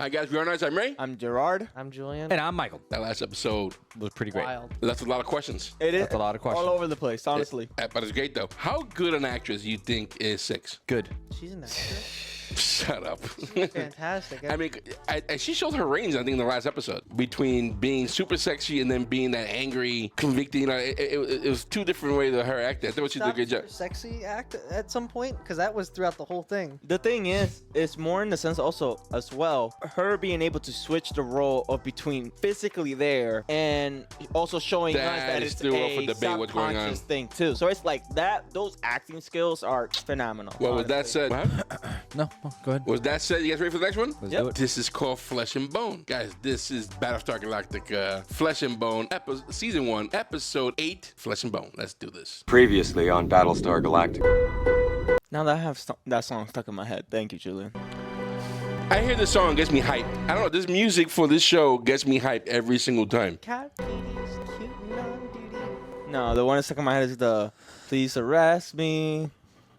Hi guys, Gerard of R Knights. I'm Ray. I'm Gerard. I'm Julien. And I'm Michael. That last episode Was pretty great. Wild. left a lot of questions. It is That's a lot of questions. all over the place, honestly. But it's great though. How good an actress do you think is Six? Good. She's an actress. Shut up. She's fantastic. I mean, she showed her range, I think, in the last episode. Between being super sexy and then being that angry, convicting. It was two different ways of her acting. I thought she did a good job. Sexy act at some point, because that was throughout the whole thing. The thing is, it's more in the sense also as well, her being able to switch the role of between physically there and also showing us that it's still up for a debate what's going on. subconscious thing too. So it's like that. Those acting skills are phenomenal. Well, with that said, No, go ahead. with that said, you guys ready for the next one? Let's do it. This is called Flesh and Bone. Guys, this is Battlestar Galactica, Flesh and Bone, Season 1, Episode 8, Flesh and Bone. Let's do this. Previously on Battlestar Galactica. Now that I have that song stuck in my head, thank you, Julien. I hear this song, gets me hyped. I don't know, this music for this show gets me hyped every single time. Cat Petey's cute and on duty. No, the one that's stuck in my head is the "Please arrest me."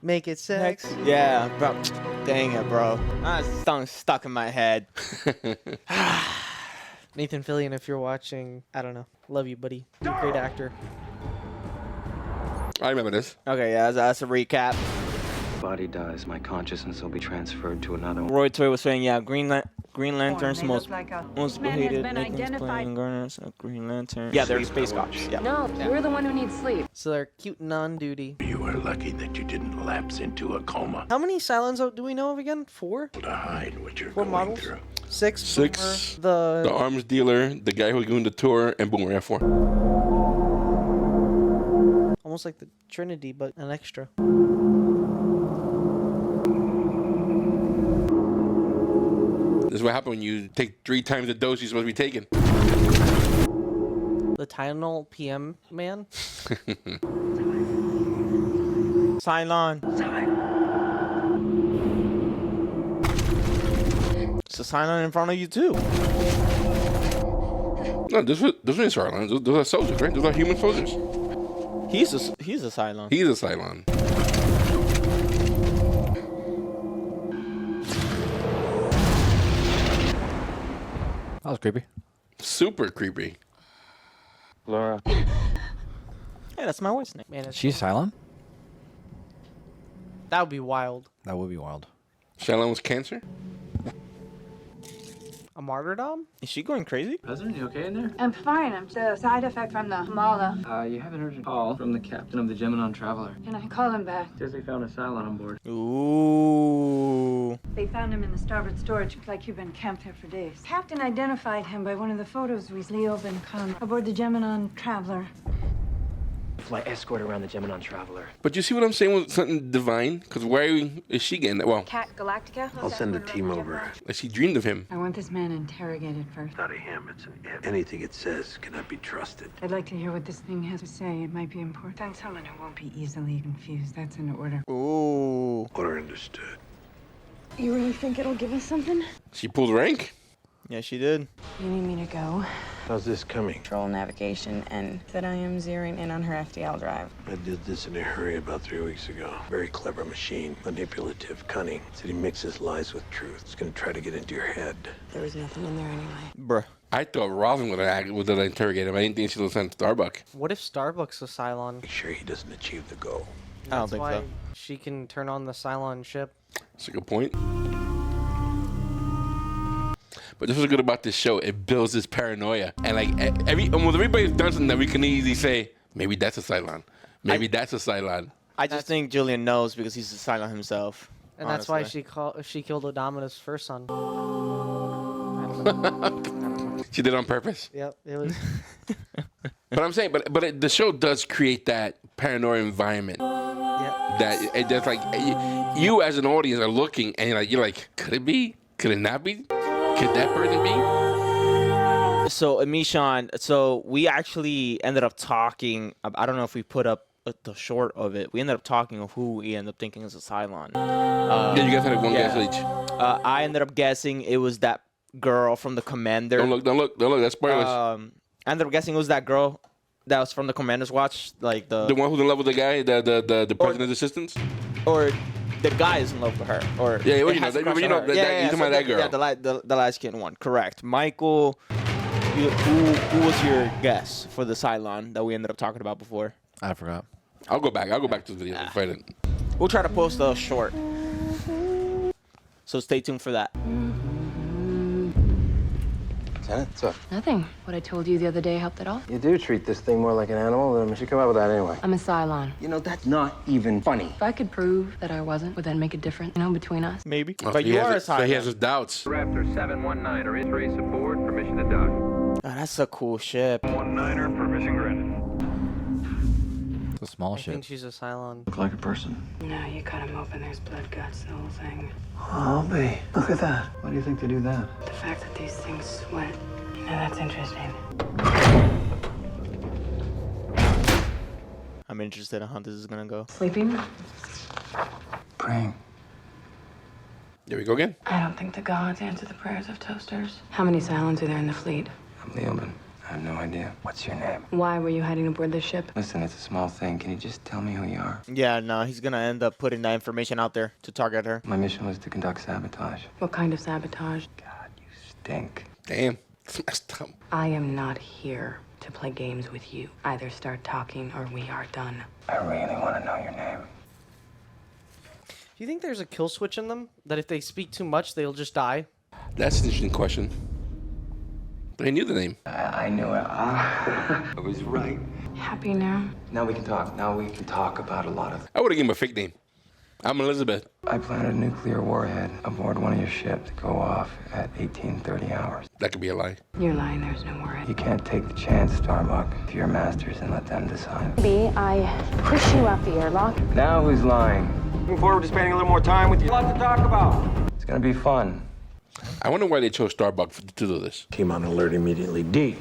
Make it sex. Yeah, bro. Dang it, bro. That song's stuck in my head. Nathan Fillion, if you're watching, I don't know. Love you, buddy. You're a great actor. I remember this. Okay, yeah, that's a recap. Body dies, my consciousness will be transferred to another one. Roy Toy was saying, yeah, Green Lantern's They most look like a most man has hated been Nathan's identified. playing Garners of Green Lantern. Yeah, they're space cops. Yeah. No, you're the one who needs sleep. So they're cute and on duty. You are lucky that you didn't lapse into a coma How many Cylons do we know of again? 4? to hide what you're Four going models? through. 6? Six. Boomer, The arms dealer, the guy who's doing the tour, and Boomer F4. almost like the Trinity, but an extra. This is what happens when you take 3 times the dose you're supposed to be taking. The Tylenol PM man. Cylon. It's a Cylon in front of you too. No, those are Cylons. Those are soldiers, right? Those are human soldiers. He's a Cylon. He's a Cylon. That was creepy. Super creepy. Laura. Hey, that's my wife's name. Man, it's, She's Cylon? that would be wild. That would be wild. Cylon was cancer? A martyrdom? Is she going crazy? President, you okay in there? I'm fine. I'm still a side effect from the mala. You have an urgent call from the captain of the Geminon Traveler. Can I call him back? Says they found a Cylon on board. Ooh. They found him in the starboard storage. Looks like he'd been camped there for days. Captain identified him by one of the photos with Leoben Conoy aboard the Geminon Traveler. Fly escort around the Geminon Traveler. But you see what I'm saying with something divine? Because why is she getting that? Well, Cat Galactica? I'll send a team over. like she dreamed of him. I want this man interrogated first. It's not a him, it's an it. Anything it says cannot be trusted. I'd like to hear what this thing has to say. It might be important. Find someone who won't be easily confused. That's an order. Ooh. Order understood. You really think it'll give us something? She pulled rank. Yeah, she did. You need me to go? How's this coming? Control navigation and that I am zeroing in on her FDL drive. I did this in a hurry about 3 weeks ago. Very clever machine, manipulative, cunning. Said he mixes lies with truth. He's gonna try to get into your head. There was nothing in there anyway. Bruh. I thought Roslin would have interrogated him. I didn't think she was sent Starbuck. What if Starbuck's a Cylon? Make sure he doesn't achieve the goal. I don't That's think why so. she can turn on the Cylon ship. That's a good point. But this is good about this show. It builds this paranoia. And like almost everybody's done something that we can easily say, maybe that's a Cylon. Maybe that's a Cylon. I just think Julien knows because he's a Cylon himself. And that's why honestly. she killed Odominus' first son. I don't know. She did it on purpose. Yep, it was. But I'm saying, the show does create that paranoid environment. Yep. That it does, like you as an audience are looking and you're like, could it be? Could it not be? Could that person be? So, Mishan, so we actually ended up talking. I don't know if we put up the short of it. We ended up talking of who we ended up thinking is a Cylon. Yeah, you guys had one guess each. I ended up guessing it was that girl from the Commander. Don't look. That's spoilers. I ended up guessing it was that girl that was from the Commander's Watch, like the one who's in love with the guy, the president's assistants. or the guy is in love with her, or Yeah, well, it you know, has a that- crush you on know, her. that- that- you talking about that girl. Yeah, the light skinned one. Correct. Michael, who was your guess for the Cylon that we ended up talking about before? I forgot. I'll go back to the video and find it. We'll try to post a short. So stay tuned for that. Lieutenant, what's up? Nothing. What I told you the other day helped at all? You do treat this thing more like an animal than we should come up with that anyway. I'm a Cylon. You know, that's not even funny. If I could prove that I wasn't, would that make a difference, between us? Maybe. Oh, But so he you has are a it- so he has Cylon. his doubts. Raptor 719 or in-race aboard, permission to dock. Oh, that's a cool ship. 19er, permission granted. It's a small I think ship. she's a Cylon. Look like a person. No, you cut him open. There's blood, guts, the whole thing. Oh, babe. Look at that. Why do you think they do that? The fact that these things sweat. That's interesting. I'm interested in how this is gonna go. Sleeping? Praying. There we go again. I don't think the gods answer the prayers of toasters. How many Cylons are there in the fleet? I'm Leoben. I have no idea. What's your name? Why were you hiding aboard this ship? Listen, it's a small thing. Can you just tell me who you are? Yeah, no, he's gonna end up putting that information out there to target her. My mission was to conduct sabotage. What kind of sabotage? God, you stink. Damn. It's messed up. I am not here to play games with you. Either start talking or we are done. I really want to know your name. Do you think there's a kill switch in them? That if they speak too much, they'll just die? That's an interesting question. But I knew the name. I knew it. I was right. Happy now? Now we can talk. Now we can talk about a lot of... I would have given him a fake name. I'm Elizabeth. I planted a nuclear warhead aboard one of your ships to go off at 1830 hours. That could be a lie. You're lying. There's no warhead. You can't take the chance, Starbuck, to your masters and let them decide. B, I push you out the airlock. Now who's lying? Looking forward to spending a little more time with you. A lot to talk about. It's gonna be fun. I wonder why they chose Starbuck to do this. Came on alert immediately. D.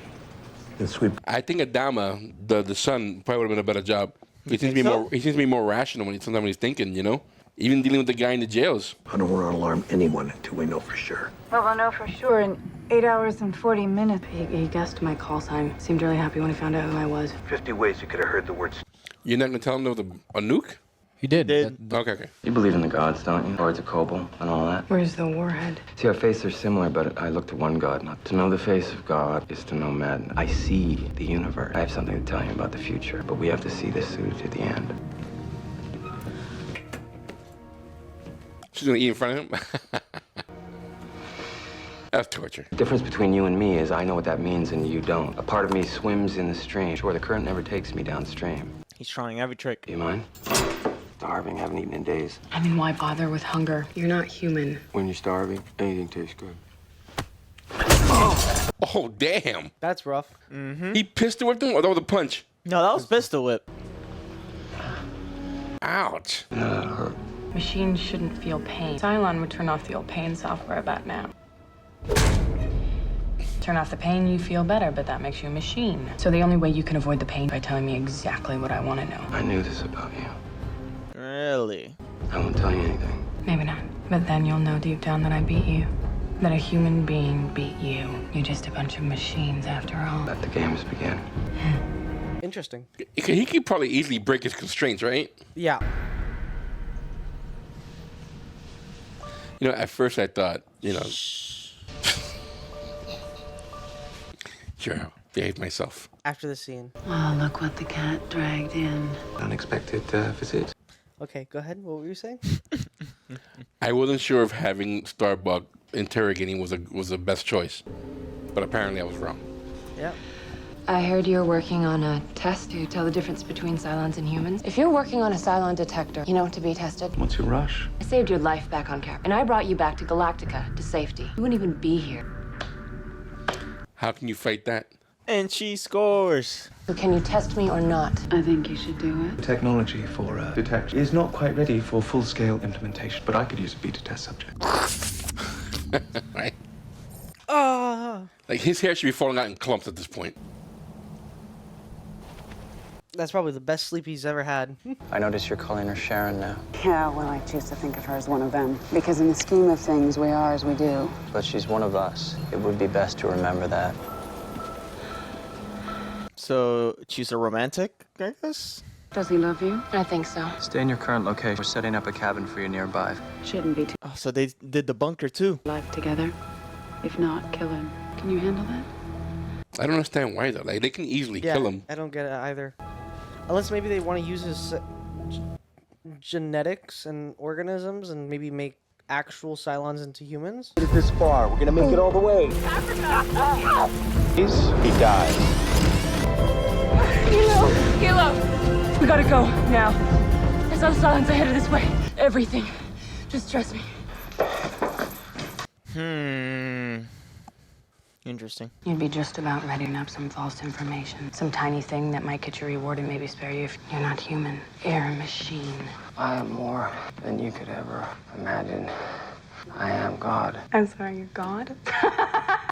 And sweep. I think Adama, the son, probably would have been a better job. He seems to be more. He seems to be more rational sometimes when he's thinking. You know, even dealing with the guy in the jails. I don't want to alarm anyone until we know for sure. Well, we'll know for sure in 8 hours and 40 minutes. He guessed my call sign. Seemed really happy when he found out who I was. 50 ways you could have heard the words. You're not gonna tell him there was a nuke? He did. Okay. You believe in the gods, don't you? Lords of Kobol and all that? Where's the warhead? See, our faces are similar, but I look to one god. Not to know the face of God is to know madness. I see the universe. I have something to tell you about the future, but we have to see this through to the end. She's gonna eat in front of him. That's torture. The difference between you and me is I know what that means and you don't. A part of me swims in the stream. Sure, the current never takes me downstream. He's trying every trick. Do you mind? Starving, haven't eaten in days. I mean, why bother with hunger? You're not human. When you're starving, anything tastes good. Oh damn! That's rough. He pistol whipped him, or that was a punch? No, that was pistol whip. Ouch! That hurt. Machines shouldn't feel pain. Cylon would turn off the old pain software about now. Turn off the pain, you feel better, but that makes you a machine. So the only way you can avoid the pain by telling me exactly what I want to know. I knew this about you. Really? I won't tell you anything. Maybe not. But then you'll know deep down that I beat you. That a human being beat you. You're just a bunch of machines after all. Let the games begin. Interesting. He could probably easily break his constraints, right? Yeah. You know, at first I thought, you know, sure, I'll behave myself. After the scene. Oh, look what the cat dragged in. Unexpected visit. Okay, go ahead. What were you saying? I wasn't sure if having Starbuck interrogating was the best choice, but apparently I was wrong. Yeah. I heard you're working on a test to tell the difference between Cylons and humans. If you're working on a Cylon detector, you know what to be tested? What's your rush? I saved your life back on Cap, and I brought you back to Galactica to safety. You wouldn't even be here. How can you fight that? And she scores. So can you test me or not? I think you should do it. The technology for detection is not quite ready for full-scale implementation, but I could use a beta test subject. Right? Like his hair should be falling out in clumps at this point. That's probably the best sleep he's ever had. I notice you're calling her Sharon now. Yeah, well, I choose to think of her as one of them. Because in the scheme of things, we are as we do. But she's one of us. It would be best to remember that. So she's a romantic, I guess? Does he love you? I think so. Stay in your current location. We're setting up a cabin for you nearby. Shouldn't be too. Oh, so they did the bunker too. Life together. If not, kill him. Can you handle that? I don't understand why though. Like they can easily kill him. I don't get it either. Unless maybe they want to use his genetics and organisms and maybe make actual Cylons into humans. Get it this far. We're gonna make it all the way. He dies. Kilo! We gotta go, now. I saw the Cylons ahead of this way. Everything. Just trust me. Interesting. You'd be just about ready to up some false information. Some tiny thing that might get you rewarded, maybe spare you if you're not human. You're a machine. I am more than you could ever imagine. I am God. I'm sorry, you're God?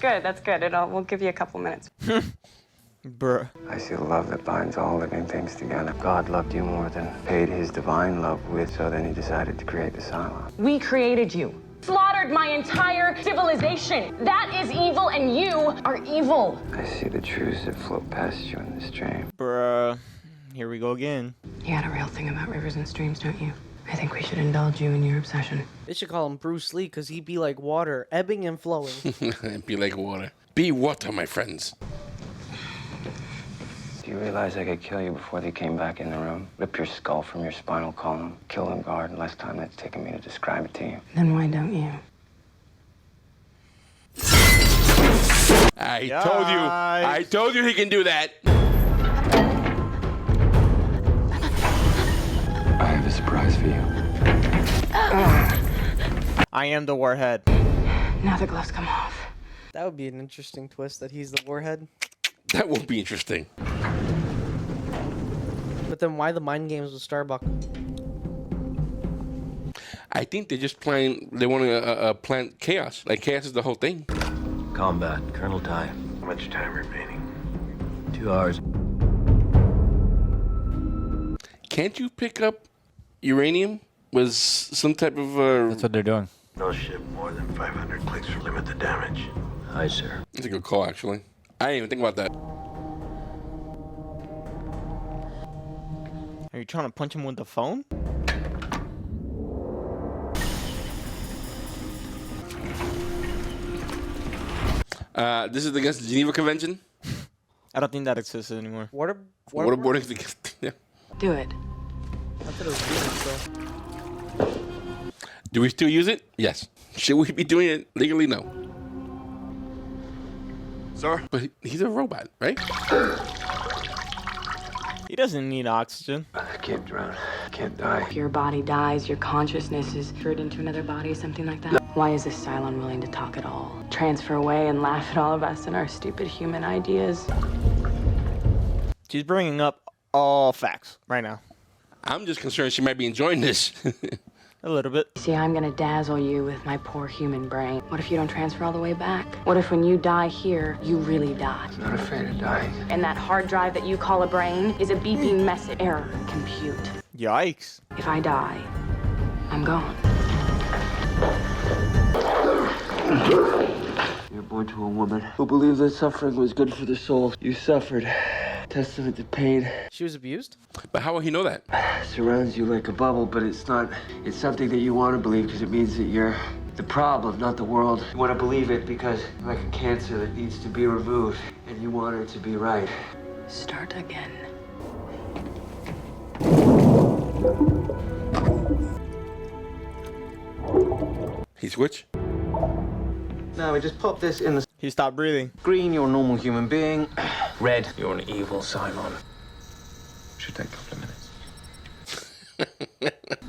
Good, that's good. We'll give you a couple minutes. Bruh. I see the love that binds all living things together. God loved you more than paid his divine love with, so then he decided to create the Cylon. We created you. Slaughtered my entire civilization. That is evil, and you are evil. I see the truths that flow past you in this stream. Bruh. Here we go again. You got a real thing about rivers and streams, don't you? I think we should indulge you in your obsession. They should call him Bruce Lee because he'd be like water, ebbing and flowing. Be like water. Be water, my friends. Do you realize I could kill you before they came back in the room? Rip your skull from your spinal column, kill them guard in less time than it's taken me to describe it to you. Then why don't you? I told you he can do that. I have a surprise for you. I am the warhead. Now the gloves come off. That would be an interesting twist that he's the warhead. That will be interesting. But then why the mind games with Starbuck? I think they're just playing. They want to plant chaos. Like chaos is the whole thing. Combat. Colonel Ty. How much time remaining? 2 hours. Can't you pick up uranium with some type of? That's what they're doing. No ship more than 500 clicks will limit the damage. Aye, sir. That's a good call, actually. I didn't even think about that. Are you trying to punch him with the phone? This is against the Geneva Convention. I don't think that exists anymore. Waterboarding. Yeah. Do it. I thought it was weird, so. Do we still use it? Yes. Should we be doing it legally? No. Sir? But he's a robot, right? He doesn't need oxygen. I can't drown. I can't die. If your body dies, your consciousness is transferred into another body, something like that. Why is this Cylon willing to talk at all? Transfer away and laugh at all of us and our stupid human ideas? She's bringing up all facts right now. I'm just concerned she might be enjoying this. A little bit. See, I'm gonna dazzle you with my poor human brain. What if you don't transfer all the way back? What if when you die here, you really die? I'm not afraid of dying. And that hard drive that you call a brain is a beeping message. Error. Compute. Yikes. If I die, I'm gone. You're born to a woman who believed that suffering was good for the soul. You suffered. Testament to pain. She was abused? But how will he know that? Surrounds you like a bubble, but it's not. It's something that you want to believe because it means that you're the problem, not the world. You want to believe it because you're like a cancer that needs to be removed, and you want it to be right. Start again. He switched? Now we just pop this in the... He stopped breathing. Green, you're a normal human being. Red, you're an evil Cylon. Should take a couple of minutes.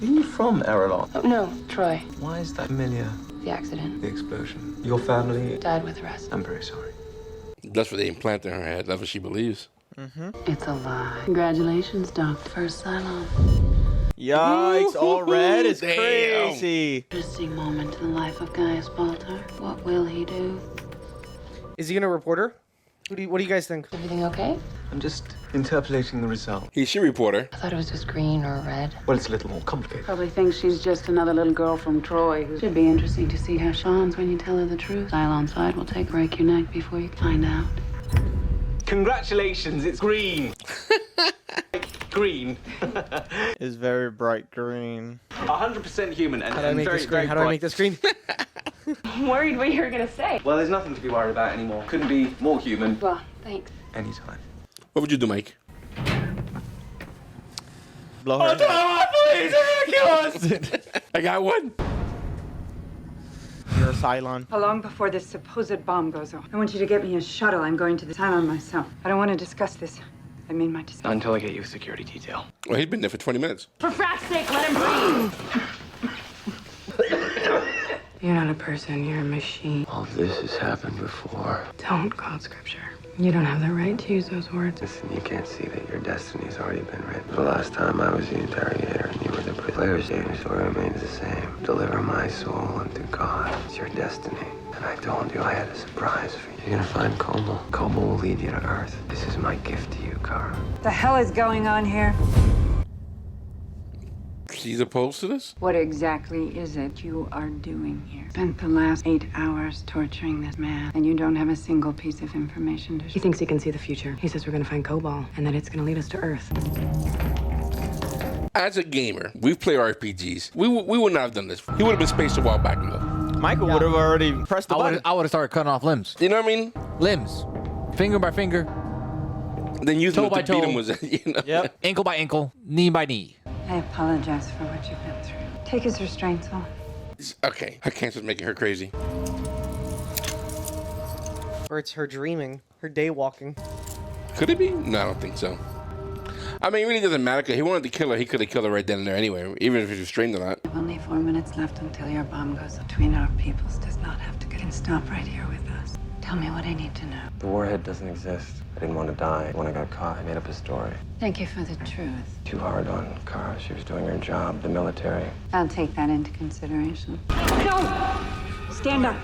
Are you from Erelon? Oh, no, Troy. Why is that familiar? The accident. The explosion. Your family... Died with the rest. I'm very sorry. That's what they implant in her head. That's what she believes. It's a lie. Congratulations, Doctor. First Cylon. Yikes, all red is Damn. crazy. Interesting moment in the life of Gaius Baltar. What will he do? Is he gonna report her? What do you guys think? Everything okay? I'm just interpolating the result. He should report her. I thought it was just green or red. Well, it's a little more complicated. Probably thinks she's just another little girl from Troy. Who should be interesting to see how Sean's when you tell her the truth. Cylon side will break your neck before you find out. Congratulations, it's green. green. Is very bright green. 100% human and, How do I make very, this green? very How do I bright. make this green? I'm worried what you're gonna say. Well, there's nothing to be worried about anymore. Couldn't be more human. Well, thanks. Anytime. What would you do, Mike? Blow her. Please, kill us! I got one. You're a Cylon. How long before this supposed bomb goes off? I want you to get me a shuttle. I'm going to the Cylon myself. I don't want to discuss this. I made my decision. Not until I get you a security detail. Well, he's been there for 20 minutes. For frack's sake, let him breathe. You're not a person, you're a machine. All of this has happened before. Don't quote scripture. You don't have the right to use those words. Listen, you can't see that your destiny's already been written. The last time I was the interrogator and you were the player's story remains the same. Deliver my soul unto God. It's your destiny. And I told you I had a surprise for you. You're gonna find Como. Como will lead you to Earth. This is my gift to you, Kara. The hell is going on here? She's opposed to this? What exactly is it you are doing here? Spent the last 8 hours torturing this man, and you don't have a single piece of information to He show. thinks he can see the future. He says we're gonna find Cobalt, and that it's gonna lead us to Earth. As a gamer, we've played RPGs. We would not have done this. He would have been spaced a while back ago. Michael would have already pressed the button. I would have started cutting off limbs. You know what I mean? Limbs. Finger by finger. Then using Toe it by to beat toe. him was, you know? Yep. Ankle by ankle. Knee by knee. I apologize for what you've been through. Take his restraints off. Okay, her cancer's making her crazy. Or it's her dreaming, her day walking. Could it be? No, I don't think so. I mean, it really doesn't matter. 'Cause he wanted to kill her. He could have killed her right then and there anyway, even if he was restrained or not. Only 4 minutes left until your bomb goes between our peoples. Does not have to get. Can stop right here with us. Tell me what I need to know. The warhead doesn't exist. I didn't want to die. When I got caught, I made up a story. Thank you for the truth. Too hard on Kara. She was doing her job, the military. I'll take that into consideration. No! Stand up.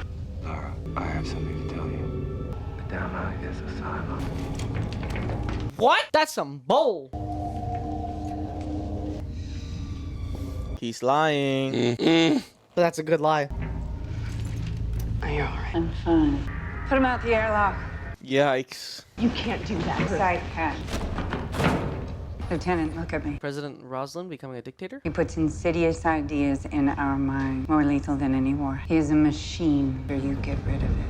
Kara, I have something to tell you. Adama is a Cylon. What? That's some bull. He's lying. But that's a good lie. Are you all right? I'm fine. Put him out the airlock. Yikes. You can't do that. Side cat. Lieutenant, look at me. President Roslin becoming a dictator? He puts insidious ideas in our mind, more lethal than any war. He is a machine, or you get rid of it.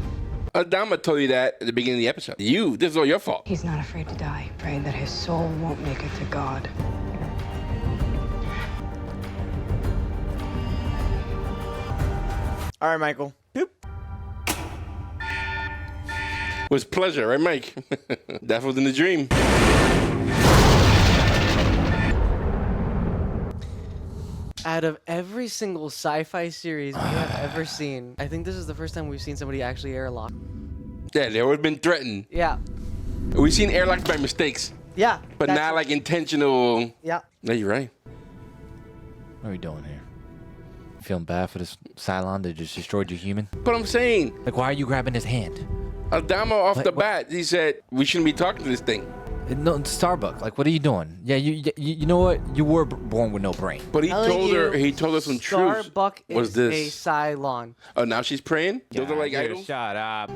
Adama told you that at the beginning of the episode. This is all your fault. He's not afraid to die. Afraid that his soul won't make it to God. All right, Michael. Boop. Was pleasure, right, Mike? That was in the dream. Out of every single sci-fi series we have ever seen, I think this is the first time we've seen somebody actually airlock. Yeah, they always been threatened. Yeah. We've seen airlocks by mistakes, Yeah. but that's- not like intentional. Yeah. No, you're right. What are we doing here? Feeling bad for this Cylon that just destroyed your human? But I'm saying, Like, why are you grabbing his hand? Adama off What- the what- bat, he said we shouldn't be talking to this thing. No, Starbuck. Like, what are you doing? Yeah, you know what? You were born with no brain. But he Telling told her, you, he told us some truth. Starbuck Was is this? a Cylon. Oh, now she's praying? Those are like dude, idols? Shut up.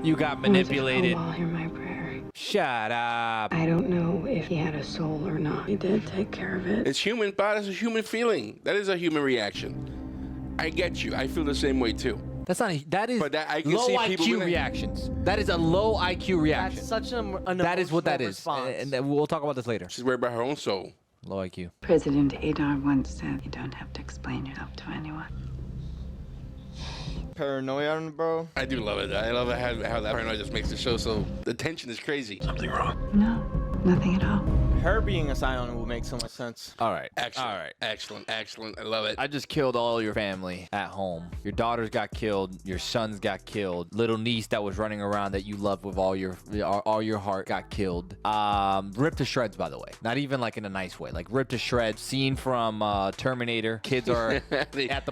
You got manipulated. Cobalt, hear my prayer. Shut up. I don't know if he had a soul or not. He did take care of it. It's human, but it's a human feeling. That is a human reaction. I get you. I feel the same way too. That is But that- I can low see people IQ gonna- reactions. That is a low IQ reaction. That's such an That is what that emotional is. response. And we'll talk about this later. She's worried about her own soul. Low IQ. President Adar once said, you don't have to explain yourself to anyone. Paranoia, bro. I do love it. I love it how that paranoia just makes the show so the tension is crazy. Something wrong. No, nothing at all. Her being a Cylon will make so much sense. All right. Excellent. All right. Excellent. Excellent. I love it. I just killed all your family at home. Your daughters got killed. Your sons got killed. Little niece that was running around that you loved with all your heart got killed. Ripped to shreds, by the way. Not even like in a nice way. Like ripped to shreds. Scene from Terminator. Kids are at the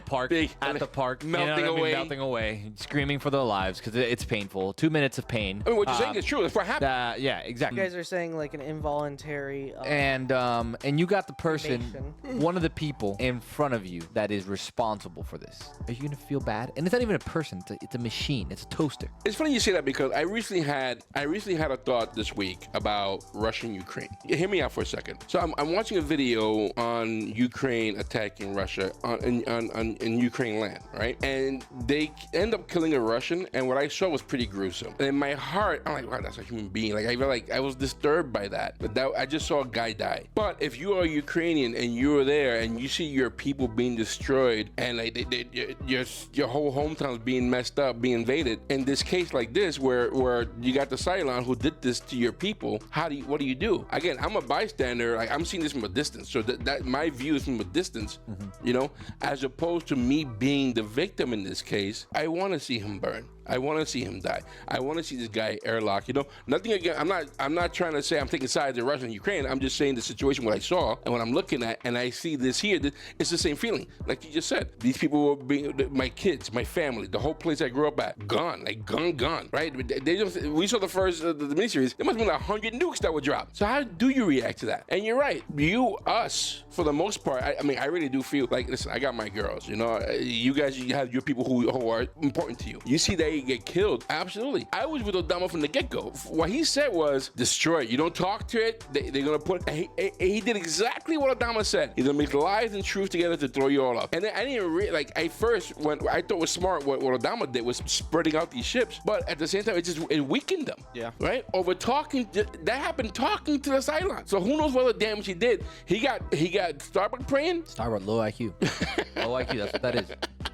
park. Melting away. Melting away. Screaming for their lives because it's painful. 2 minutes of pain. I mean, what you're saying is true. That's what happened. Yeah, exactly. You guys are saying like an involuntary very. And you got the person, Cremation. one of the people in front of you that is responsible for this. Are you gonna feel bad? And it's not even a person; it's a machine. It's a toaster. It's funny you say that because I recently had a thought this week about Russia and Ukraine. Hear me out for a second. So I'm watching a video on Ukraine attacking Russia in Ukraine land, right? And they end up killing a Russian, and what I saw was pretty gruesome. And in my heart, I'm like, wow, that's a human being. Like I feel like I was disturbed by that. But I just saw a guy die. But if you are Ukrainian and you are there and you see your people being destroyed and like your whole hometown's being messed up, being invaded, in this case like this where you got the Cylon who did this to your people, what do you do? Again, I'm a bystander. Like I'm seeing this from a distance. So that my view is from a distance, you know, as opposed to me being the victim in this case. I want to see him burn. I want to see him die. I want to see this guy airlock. You know, nothing again. I'm not trying to say I'm taking sides in Russia and Ukraine. I'm just saying the situation, what I saw, and what I'm looking at, and I see this here. It's the same feeling, like you just said. These people were being my kids, my family, the whole place I grew up at, gone, like gone, right? We saw the first the miniseries. There must have been 100 nukes that were dropped. So how do you react to that? And you're right. Us, for the most part. I mean, I really do feel like, listen, I got my girls. You know, you guys, you have your people who are important to you. You see they get killed. Absolutely. I was with Odama from the get-go. What he said was, destroy it. You don't talk to it. They're going to put... He did exactly what Odama said. He's going to mix lies and truth together to throw you all up. And then I didn't at first, when I thought was smart, what Odama did was spreading out these ships. But at the same time, it weakened them. Yeah. Right? Over talking... That happened talking to the Cylon. So who knows what other damage he did. He got Starbuck praying. Starbuck, low IQ. Low IQ, that's what that is.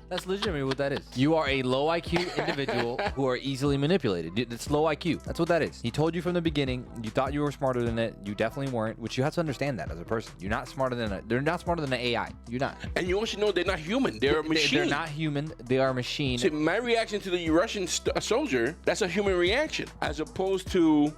That's legitimately what that is. You are a low IQ individual who are easily manipulated. It's low IQ. That's what that is. He told you from the beginning. You thought you were smarter than it. You definitely weren't, which you have to understand that as a person. You're not smarter than it. They're not smarter than an AI. You're not. And you also know they're not human. They're a machine. They're not human. They are a machine. See, my reaction to the Russian soldier, that's a human reaction, as opposed to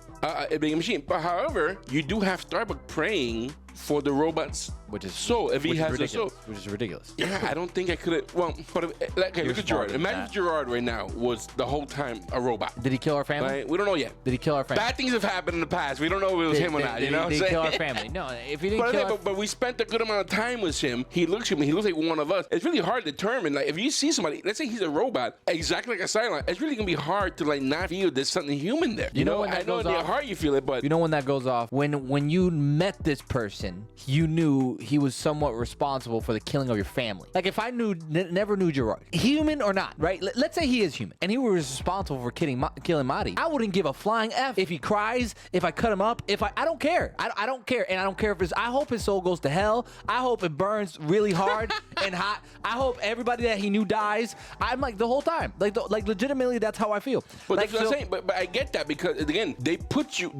it being a machine. But however, you do have Starbuck praying for the robots, which is so if he has a soul, which is ridiculous. Yeah, I don't think I could have. Well, but okay, look at Gerard. Imagine if Gerard right now was the whole time a robot. Did he kill our family? Right? We don't know yet. Did he kill our family? Bad things have happened in the past. We don't know if it was him or not. You know, did he kill our family? No, if he didn't but we spent a good amount of time with him. He looks like one of us. It's really hard to determine. Like if you see somebody, let's say he's a robot, exactly like a Cylon, it's really gonna be hard to like not feel there's something human there. You know, I know in your heart you feel it, but you know when that goes off, when you met this person, you knew he was somewhat responsible for the killing of your family. Like if I never knew Gerard, human or not, right? Let's say he is human and he was responsible for killing Marty. I wouldn't give a flying F if he cries, if I cut him up, I don't care. I don't care. And I don't care if I hope his soul goes to hell. I hope it burns really hard and hot. I hope everybody that he knew dies. I'm like the whole time, like legitimately, that's how I feel. But like, that's what I'm saying. But I get that because again, they put you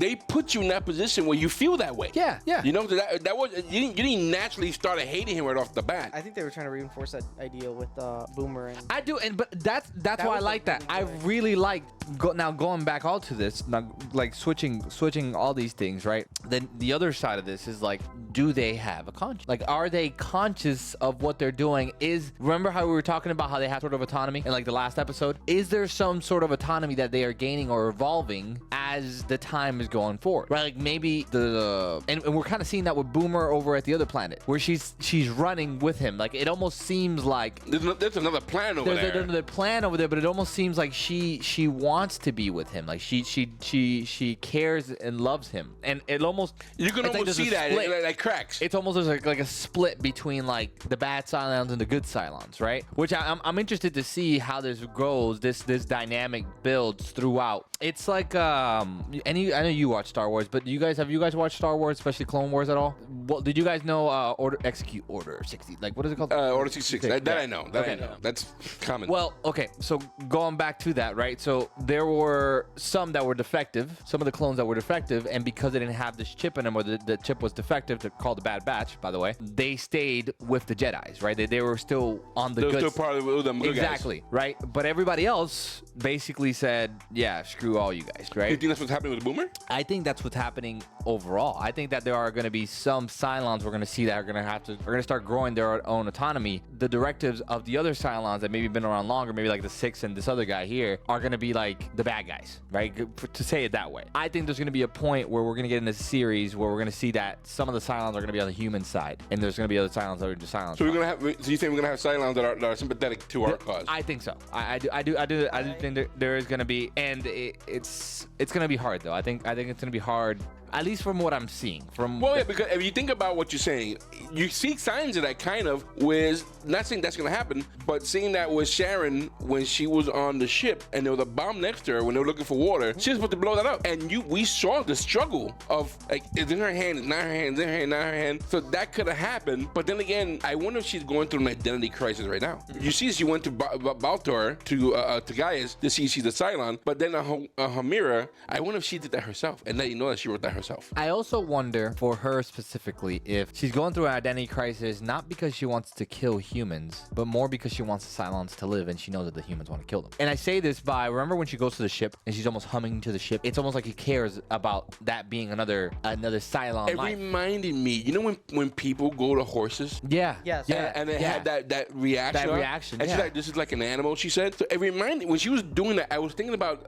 in that position where you feel that way. Yeah. You know that was you didn't naturally start hating him right off the bat. I think they were trying to reinforce that idea with Boomer and. I do, but that's why I like that. I really like going back all to this, now, like switching all these things, right? Then the other side of this is like, do they have a conscience? Like, are they conscious of what they're doing? Remember how we were talking about how they have sort of autonomy in like the last episode? Is there some sort of autonomy that they are gaining or evolving as the time is going forward? Right? Like maybe and we're kind of seeing that with Boomer over at the other planet, where she's running with him. Like it almost seems like there's another plan over there. There's another plan over there, but it almost seems like she wants to be with him. Like she cares and loves him, and it almost you can almost see that like cracks. It's almost like a split between like the bad Cylons and the good Cylons, right? Which I'm interested to see how this goes. This dynamic builds throughout. It's like I know you watch Star Wars, but have you guys watched Star Wars, especially Clone Wars at all? Well, did you guys know Execute Order 60? Like what is it called? Order 66. That I know. I know. That's common. Well, okay. So going back to that, right? So there were some that were defective, some of the clones that were defective, and because they didn't have this chip in them, or the chip was defective, to call the Bad Batch, by the way, they stayed with the Jedis, right? They were still on the good. Still part of them good exactly, guys. Right? But everybody else basically said, yeah, screw all you guys, right? that's what's happening with Boomer? I think that's what's happening overall. I think that there are going to be some Cylons we're going to see that are going to start growing their own autonomy. The directives of the other Cylons that maybe been around longer, maybe like the Six and this other guy here, are going to be like the bad guys, right? To say it that way. I think there's going to be a point where we're going to get in a series where we're going to see that some of the Cylons are going to be on the human side, and there's going to be other Cylons that are just Cylons. So we're going to have. So you think we're going to have Cylons that are sympathetic to our cause? I think so. I do think there is going to be, and it's going to be hard though. I think it's going to be hard. At least from what I'm seeing. Well, yeah, because if you think about what you're saying, you see signs of that kind of with, not saying that's going to happen, but seeing that with Sharon when she was on the ship and there was a bomb next to her when they were looking for water, she was supposed to blow that up. And we saw the struggle of, like, it's in her hand, it's not her hand, it's in her hand, not her hand. So that could have happened. But then again, I wonder if she's going through an identity crisis right now. You see, she went to Baltar, to Gaius, to see she's a Cylon, but then her mirror, I wonder if she did that herself and let you know that she wrote that herself. I also wonder for her specifically if she's going through an identity crisis not because she wants to kill humans, but more because she wants the Cylons to live and she knows that the humans want to kill them. And I say this by, remember when she goes to the ship and she's almost humming to the ship? It's almost like he cares about that being another Cylon It life. reminded me, you know when people go to horses? Yeah. Yes. Yeah, and they had that reaction. That reaction, And she's yeah. like, this is like an animal, she said. So it reminded, when she was doing that, I was thinking about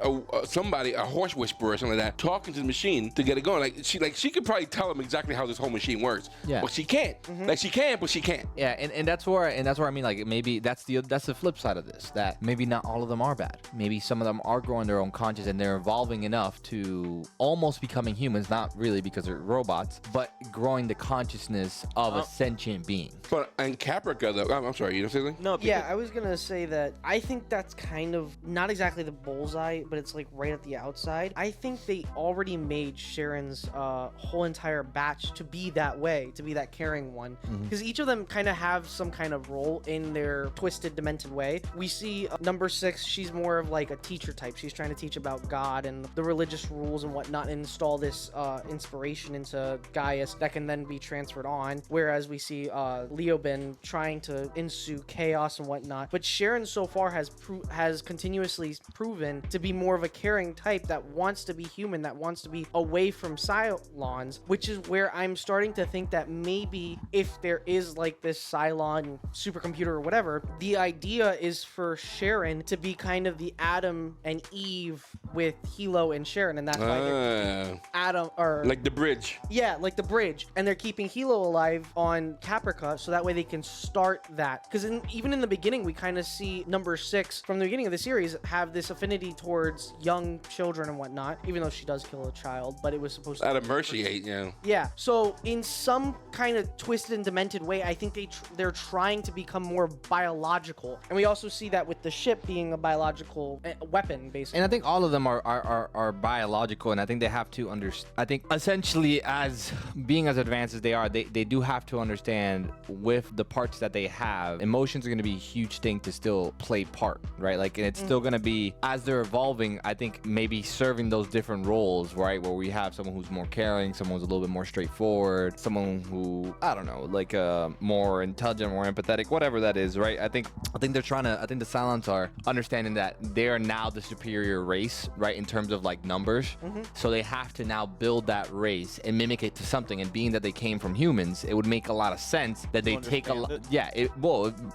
somebody, a horse whisperer or something like that, talking to the machine to get it going. Like she could probably tell him exactly how this whole machine works. Yeah. But she can't. Like she can, but she can't. Yeah, and that's where I mean, like, maybe that's the flip side of this, that maybe not all of them are bad. Maybe some of them are growing their own conscience and they're evolving enough to almost becoming humans, not really because they're robots, but growing the consciousness of a sentient being. But and Caprica, though, I'm sorry, you know something? No, Yeah, I was gonna say that I think that's kind of not exactly the bullseye, but it's like right at the outside. I think they already made Sharon's whole entire batch to be that way, to be that caring one, because each of them kind of have some kind of role in their twisted, demented way. We see number 6, she's more of like a teacher type. She's trying to teach about God and the religious rules and whatnot, and install this inspiration into Gaius that can then be transferred on, whereas we see Leoben trying to ensue chaos and whatnot. But Sharon so far has continuously proven to be more of a caring type that wants to be human, that wants to be away from Cylons, which is where I'm starting to think that maybe if there is like this Cylon supercomputer or whatever, the idea is for Sharon to be kind of the Adam and Eve with Hilo and Sharon, and that's why they're Adam, or like the bridge. Yeah, like the bridge, and they're keeping Hilo alive on Caprica so that way they can start that. Because even in the beginning, we kind of see number 6 from the beginning of the series have this affinity towards young children and whatnot, even though she does kill a child, but it was supposed to Out of mercy, yeah. Yeah, so in some kind of twisted and demented way, I think they're trying to become more biological, and we also see that with the ship being a biological weapon, basically. And I think all of them are biological, and I think they have to understand. I think essentially, as being as advanced as they are, they do have to understand with the parts that they have, emotions are going to be a huge thing to still play part, right? Like, and it's still going to be, as they're evolving, I think maybe serving those different roles, right? Where we have someone who's more caring, someone who's a little bit more straightforward, someone who, I don't know, like more intelligent, more empathetic, whatever that is, right? I think they're trying to, I think the Cylons are understanding that they're now the superior race, right? In terms of like numbers. So they have to now build that race and mimic it to something. And being that they came from humans, it would make a lot of sense that they take a lot. Yeah,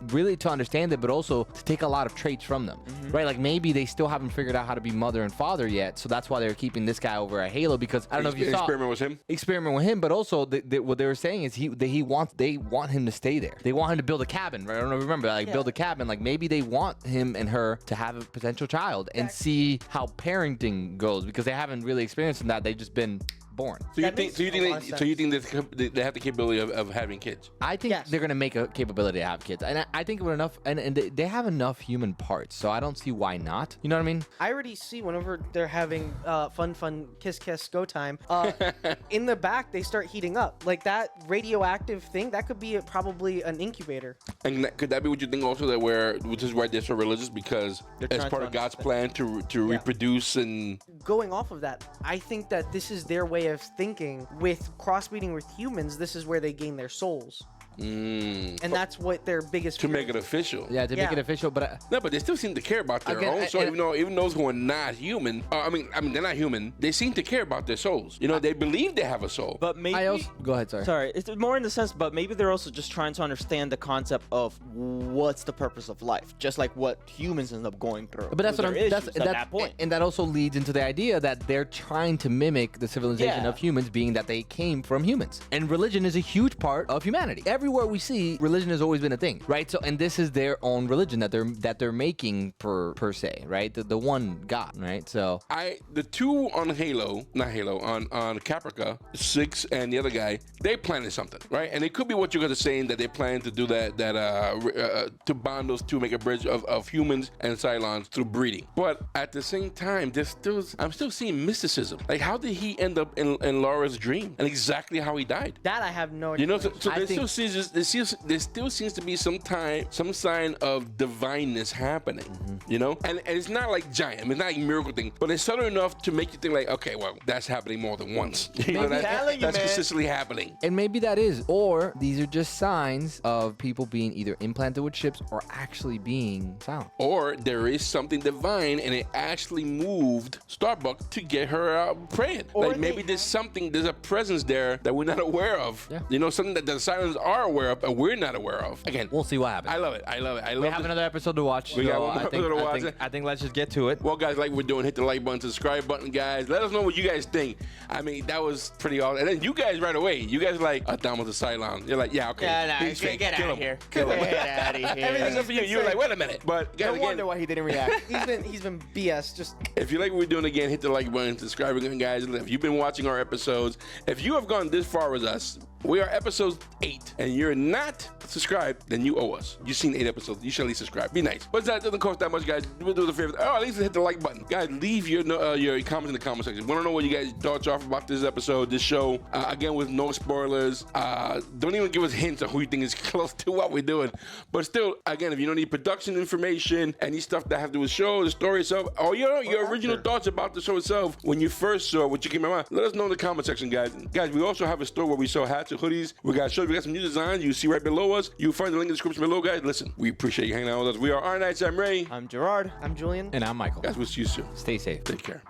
really to understand it, but also to take a lot of traits from them, right? Like maybe they still haven't figured out how to be mother and father yet. So that's why they're keeping this guy over at Halo, because I don't know if you saw experiment with him, but also what they were saying is they want him to stay there. They want him to build a cabin, right? I don't know if you remember, like build a cabin. Like maybe they want him and her to have a potential child and see how parenting goes, because they haven't really experienced that. They've just been born. So you think they have the capability of having kids? I think they're gonna make a capability to have kids, and I think with enough, and they have enough human parts, so I don't see why not. You know what I mean? I already see whenever they're having fun kiss go time, in the back they start heating up, like that radioactive thing that could be probably an incubator. And could that be what you think also, that which is why they're so religious, because it's part of God's plan to reproduce? And going off of that, I think that this is their way of thinking. With crossbreeding with humans, this is where they gain their souls. And that's what their biggest To fear make it is. official. Yeah, to make it official, but No, but they still seem to care about their Again, own soul, and- even those who are not human. I mean, they're not human. They seem to care about their souls. You know, they believe they have a soul. But maybe. go ahead, sorry. Sorry, it's more in the sense, but maybe they're also just trying to understand the concept of what's the purpose of life, just like what humans end up going through. But that's with what their I'm. issues That's at that, that point. and that also leads into the idea that they're trying to mimic the civilization Yeah. of humans, being that they came from humans, and religion is a huge part of humanity. Everywhere we see, religion has always been a thing, right? So, and this is their own religion that they're making per se, right? The one God, right? So The two on on Caprica, 6 and the other guy, they planted something, right? And it could be what you guys are saying, that they plan to do that to bond those two, make a bridge of humans and Cylons through breeding. But at the same time, I'm still seeing mysticism. Like, how did he end up in Laura's dream, and exactly how he died? That I have no idea. You know, so there still seems to be some sign of divineness happening. You know, and it's not like giant, it's not like a miracle thing, but it's subtle enough to make you think like, okay, well, that's happening more than once. You know, that's consistently happening. And maybe that is, or these are just signs of people being either implanted with chips or actually being silent. Or there is something divine, and it actually moved Starbuck to get her out praying. Or Like maybe there's a presence there that we're not aware of. Yeah. You know, something that the Cylons are aware of and we're not aware of. Again, We'll see what happens. I love it. We have another episode to watch. We got so one more I think, episode to I watch. think- I think let's just get to it. Well, guys, like we're doing, hit the like button, subscribe button, guys. Let us know what you guys think. I mean, that was pretty awesome. And then you guys right away, you guys like, Don was a Cylon. You're like, yeah, okay. He's fake. Get Kill out of him. here. Kill him. Get out of here. Everything except for you. You're like, wait a minute. But guys, No again, wonder why he didn't react. He's been BS. Just if you like what we're doing, again, hit the like button, subscribe again, guys. If you've been watching our episodes, if you have gone this far with us, we are episode 8, and you're not subscribed, then you owe us. You've seen 8 episodes. You should at least subscribe. Be nice. But that doesn't cost that much, guys. We'll do us a favor. Oh, at least hit the like button. Guys, leave your comments in the comment section. We want to know what you guys thoughts are about this episode, this show. Again, with no spoilers. Don't even give us hints on who you think is close to what we're doing. But still, again, if you don't need production information, any stuff that have to do with the show, the story itself, or your original thoughts about the show itself, when you first saw what you came in mind, let us know in the comment section, guys. Guys, we also have a store where we sell hats and hoodies. We got shirts. We got some new designs. You see right below us. You'll find the link in the description below, guys. Listen, we appreciate you hanging out with us. We are R Knights. I'm Ray. I'm Gerard. I'm Julian. And I'm Michael. Guys, we'll see you soon. Stay safe. Take care.